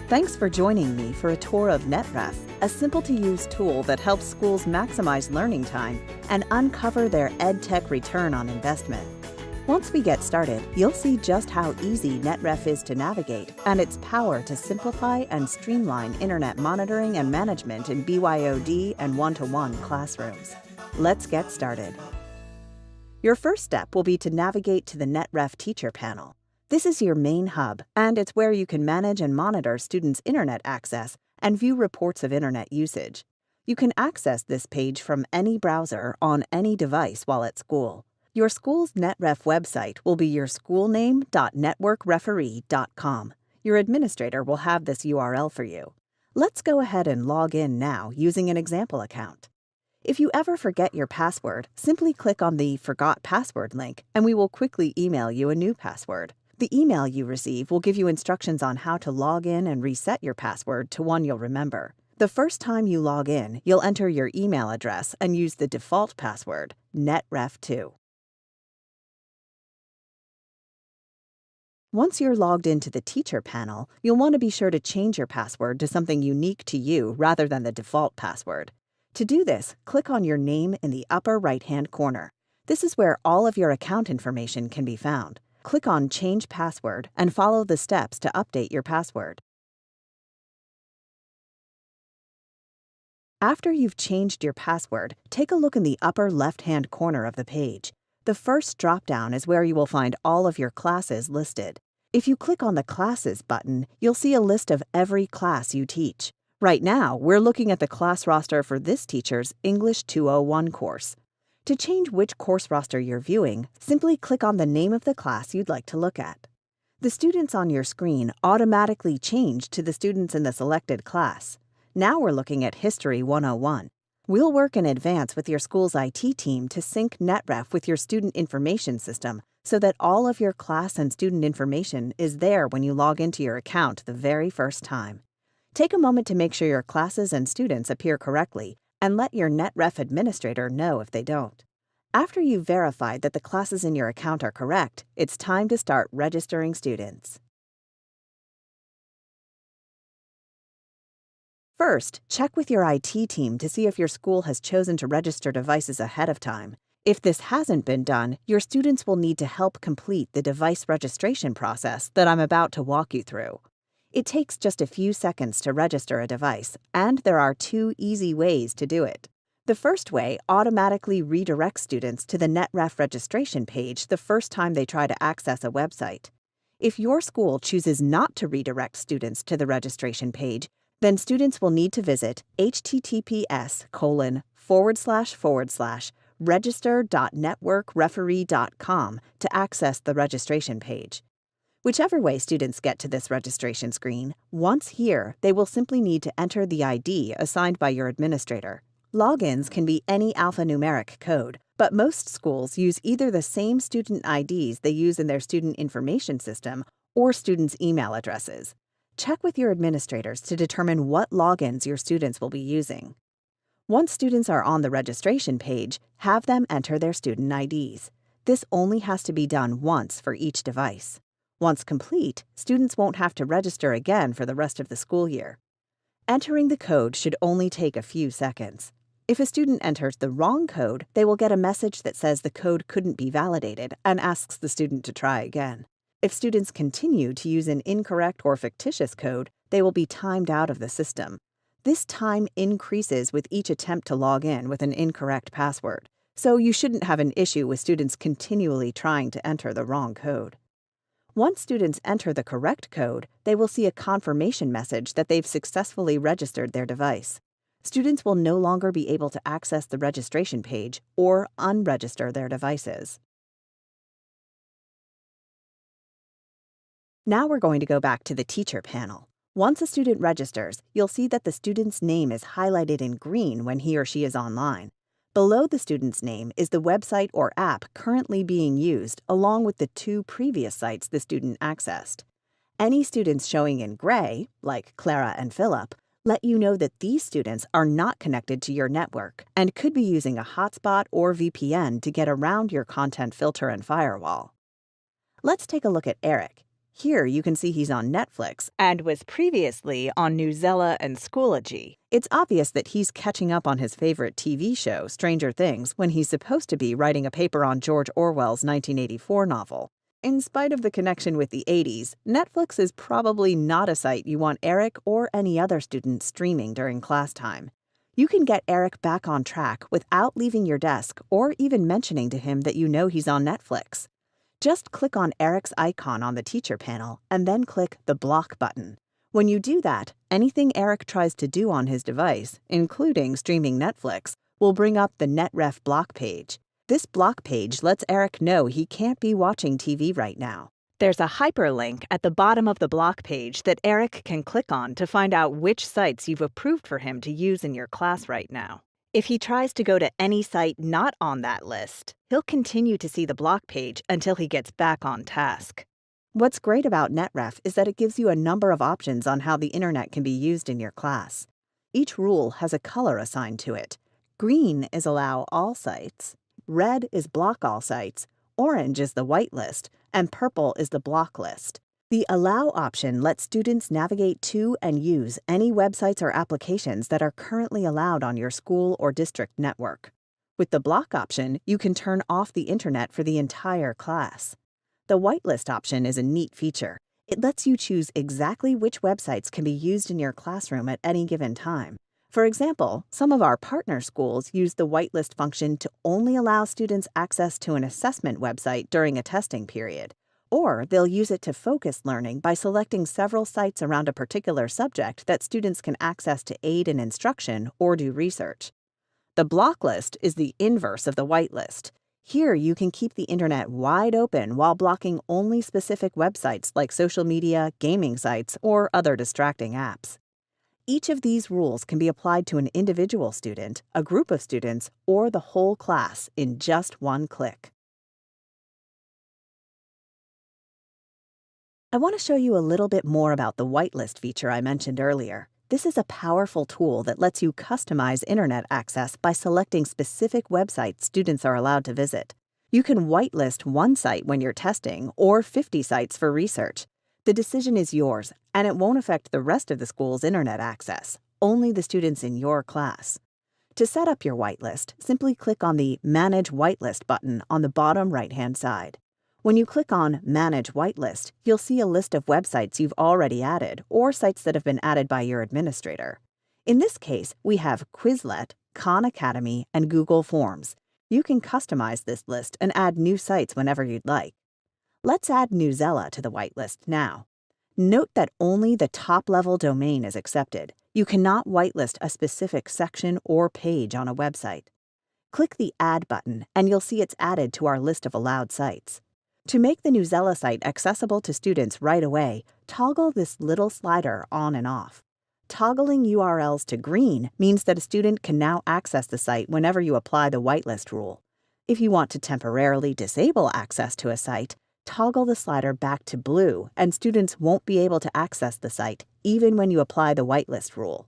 Thanks for joining me for a tour of NetRef, a simple-to-use tool that helps schools maximize learning time and uncover their EdTech return on investment. Once we get started, you'll see just how easy NetRef is to navigate and its power to simplify and streamline internet monitoring and management in BYOD and one-to-one classrooms. Let's get started. Your first step will be to navigate to the NetRef Teacher Panel. This is your main hub, and it's where you can manage and monitor students' internet access and view reports of internet usage. You can access this page from any browser on any device while at school. Your school's NetRef website will be your schoolname.networkreferee.com. Your administrator will have this URL for you. Let's go ahead and log in now using an example account. If you ever forget your password, simply click on the Forgot Password link, and we will quickly email you a new password. The email you receive will give you instructions on how to log in and reset your password to one you'll remember. The first time you log in, you'll enter your email address and use the default password, NetRef2. Once you're logged into the teacher panel, you'll want to be sure to change your password to something unique to you rather than the default password. To do this, click on your name in the upper right-hand corner. This is where all of your account information can be found. Click on Change Password and follow the steps to update your password. After you've changed your password, take a look in the upper left-hand corner of the page. The first drop-down is where you will find all of your classes listed. If you click on the Classes button, you'll see a list of every class you teach. Right now, we're looking at the class roster for this teacher's English 201 course. To change which course roster you're viewing, simply click on the name of the class you'd like to look at. The students on your screen automatically change to the students in the selected class. Now we're looking at History 101. We'll work in advance with your school's IT team to sync NetRef with your student information system so that all of your class and student information is there when you log into your account the very first time. Take a moment to make sure your classes and students appear correctly, and let your NetRef administrator know if they don't. After you've verified that the classes in your account are correct, it's time to start registering students. First, check with your IT team to see if your school has chosen to register devices ahead of time. If this hasn't been done, your students will need to help complete the device registration process that I'm about to walk you through. It takes just a few seconds to register a device, and there are two easy ways to do it. The first way automatically redirects students to the NetRef registration page the first time they try to access a website. If your school chooses not to redirect students to the registration page, then students will need to visit https://register.networkreferee.com to access the registration page. Whichever way students get to this registration screen, once here, they will simply need to enter the ID assigned by your administrator. Logins can be any alphanumeric code, but most schools use either the same student IDs they use in their student information system or students' email addresses. Check with your administrators to determine what logins your students will be using. Once students are on the registration page, have them enter their student IDs. This only has to be done once for each device. Once complete, students won't have to register again for the rest of the school year. Entering the code should only take a few seconds. If a student enters the wrong code, they will get a message that says the code couldn't be validated and asks the student to try again. If students continue to use an incorrect or fictitious code, they will be timed out of the system. This time increases with each attempt to log in with an incorrect password, so you shouldn't have an issue with students continually trying to enter the wrong code. Once students enter the correct code, they will see a confirmation message that they've successfully registered their device. Students will no longer be able to access the registration page or unregister their devices. Now we're going to go back to the teacher panel. Once a student registers, you'll see that the student's name is highlighted in green when he or she is online. Below the student's name is the website or app currently being used, along with the two previous sites the student accessed. Any students showing in gray, like Clara and Philip, let you know that these students are not connected to your network and could be using a hotspot or VPN to get around your content filter and firewall. Let's take a look at Eric. Here you can see he's on Netflix and was previously on Newsella and Schoology. It's obvious that he's catching up on his favorite TV show, Stranger Things, when he's supposed to be writing a paper on George Orwell's 1984 novel. In spite of the connection with the 80s, Netflix is probably not a site you want Eric or any other student streaming during class time. You can get Eric back on track without leaving your desk or even mentioning to him that you know he's on Netflix. Just click on Eric's icon on the teacher panel and then click the block button. When you do that, anything Eric tries to do on his device, including streaming Netflix, will bring up the NetRef block page. This block page lets Eric know he can't be watching TV right now. There's a hyperlink at the bottom of the block page that Eric can click on to find out which sites you've approved for him to use in your class right now. If he tries to go to any site not on that list, he'll continue to see the block page until he gets back on task. What's great about NetRef is that it gives you a number of options on how the internet can be used in your class. Each rule has a color assigned to it. Green is allow all sites, red is block all sites, orange is the whitelist, and purple is the block list. The Allow option lets students navigate to and use any websites or applications that are currently allowed on your school or district network. With the Block option, you can turn off the internet for the entire class. The Whitelist option is a neat feature. It lets you choose exactly which websites can be used in your classroom at any given time. For example, some of our partner schools use the whitelist function to only allow students access to an assessment website during a testing period. Or they'll use it to focus learning by selecting several sites around a particular subject that students can access to aid in instruction or do research. The block list is the inverse of the whitelist. Here you can keep the internet wide open while blocking only specific websites like social media, gaming sites, or other distracting apps. Each of these rules can be applied to an individual student, a group of students, or the whole class in just one click. I want to show you a little bit more about the whitelist feature I mentioned earlier. This is a powerful tool that lets you customize internet access by selecting specific websites students are allowed to visit. You can whitelist one site when you're testing or 50 sites for research. The decision is yours, and it won't affect the rest of the school's internet access, only the students in your class. To set up your whitelist, simply click on the Manage Whitelist button on the bottom right-hand side. When you click on Manage Whitelist, you'll see a list of websites you've already added or sites that have been added by your administrator. In this case, we have Quizlet, Khan Academy, and Google Forms. You can customize this list and add new sites whenever you'd like. Let's add Newsella to the whitelist now. Note that only the top-level domain is accepted. You cannot whitelist a specific section or page on a website. Click the Add button, and you'll see it's added to our list of allowed sites. To make the Newsella site accessible to students right away, toggle this little slider on and off. Toggling URLs to green means that a student can now access the site whenever you apply the whitelist rule. If you want to temporarily disable access to a site, toggle the slider back to blue and students won't be able to access the site even when you apply the whitelist rule.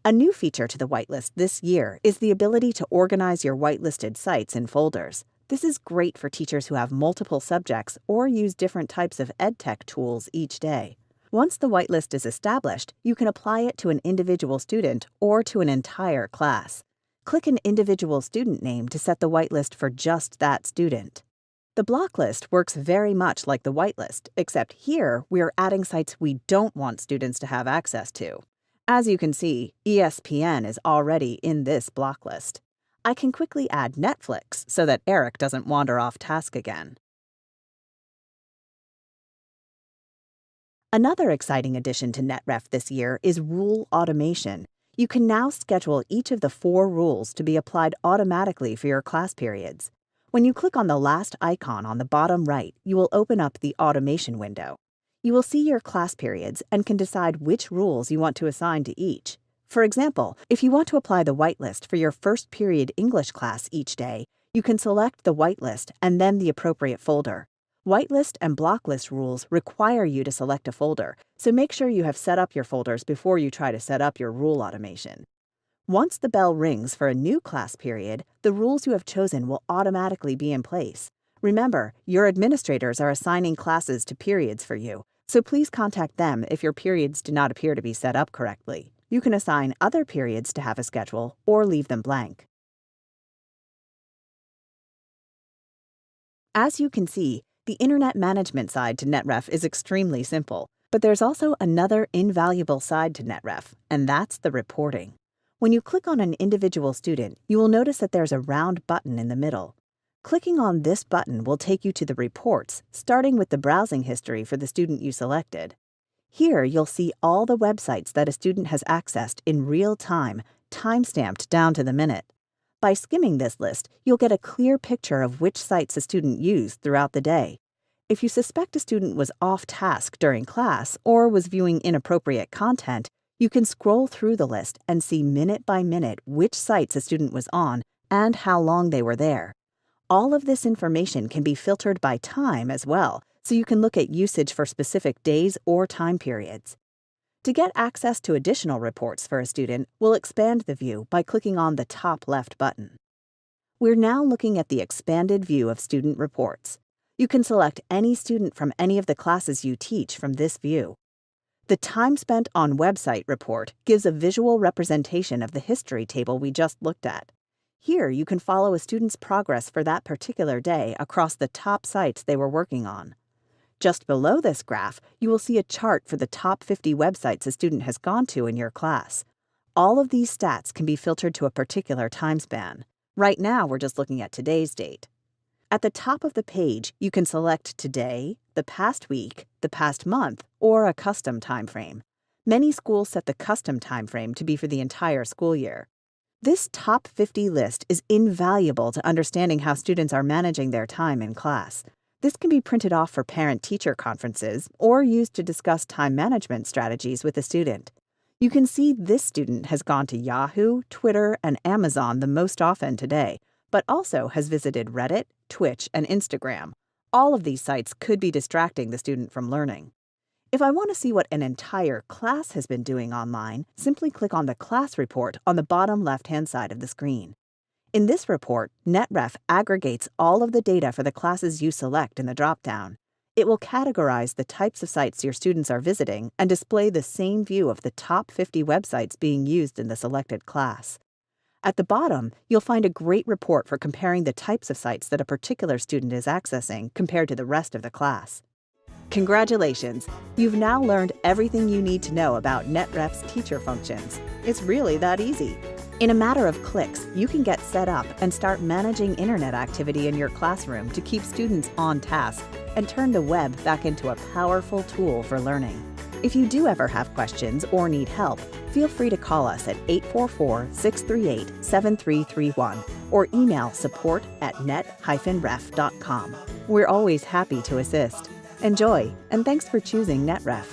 A new feature to the whitelist this year is the ability to organize your whitelisted sites in folders. This is great for teachers who have multiple subjects or use different types of EdTech tools each day. Once the whitelist is established, you can apply it to an individual student or to an entire class. Click an individual student name to set the whitelist for just that student. The block list works very much like the whitelist, except here we're adding sites we don't want students to have access to. As you can see, ESPN is already in this block list. I can quickly add Netflix so that Eric doesn't wander off task again. Another exciting addition to NetRef this year is rule automation. You can now schedule each of the 4 rules to be applied automatically for your class periods. When you click on the last icon on the bottom right, you will open up the automation window. You will see your class periods and can decide which rules you want to assign to each. For example, if you want to apply the whitelist for your first period English class each day, you can select the whitelist and then the appropriate folder. Whitelist and blocklist rules require you to select a folder, so make sure you have set up your folders before you try to set up your rule automation. Once the bell rings for a new class period, the rules you have chosen will automatically be in place. Remember, your administrators are assigning classes to periods for you, so please contact them if your periods do not appear to be set up correctly. You can assign other periods to have a schedule or leave them blank. As you can see, the internet management side to NetRef is extremely simple, but there's also another invaluable side to NetRef, and that's the reporting. When you click on an individual student, you will notice that there's a round button in the middle. Clicking on this button will take you to the reports, starting with the browsing history for the student you selected. Here, you'll see all the websites that a student has accessed in real time, time-stamped down to the minute. By skimming this list, you'll get a clear picture of which sites a student used throughout the day. If you suspect a student was off task during class or was viewing inappropriate content, you can scroll through the list and see minute by minute which sites a student was on and how long they were there. All of this information can be filtered by time as well, so you can look at usage for specific days or time periods. To get access to additional reports for a student, we'll expand the view by clicking on the top left button. We're now looking at the expanded view of student reports. You can select any student from any of the classes you teach from this view. The Time Spent on Website report gives a visual representation of the history table we just looked at. Here, you can follow a student's progress for that particular day across the top sites they were working on. Just below this graph, you will see a chart for the top 50 websites a student has gone to in your class. All of these stats can be filtered to a particular time span. Right now, we're just looking at today's date. At the top of the page, you can select today, the past week, the past month, or a custom time frame. Many schools set the custom time frame to be for the entire school year. This top 50 list is invaluable to understanding how students are managing their time in class. This can be printed off for parent-teacher conferences or used to discuss time management strategies with a student. You can see this student has gone to Yahoo, Twitter, and Amazon the most often today, but also has visited Reddit, Twitch, and Instagram. All of these sites could be distracting the student from learning. If I want to see what an entire class has been doing online, simply click on the class report on the bottom left-hand side of the screen. In this report, NetRef aggregates all of the data for the classes you select in the dropdown. It will categorize the types of sites your students are visiting and display the same view of the top 50 websites being used in the selected class. At the bottom, you'll find a great report for comparing the types of sites that a particular student is accessing compared to the rest of the class. Congratulations! You've now learned everything you need to know about NetRef's teacher functions. It's really that easy. In a matter of clicks, you can get set up and start managing internet activity in your classroom to keep students on task and turn the web back into a powerful tool for learning. If you do ever have questions or need help, feel free to call us at 844-638-7331 or email support@net-ref.com. We're always happy to assist. Enjoy, and thanks for choosing NetRef.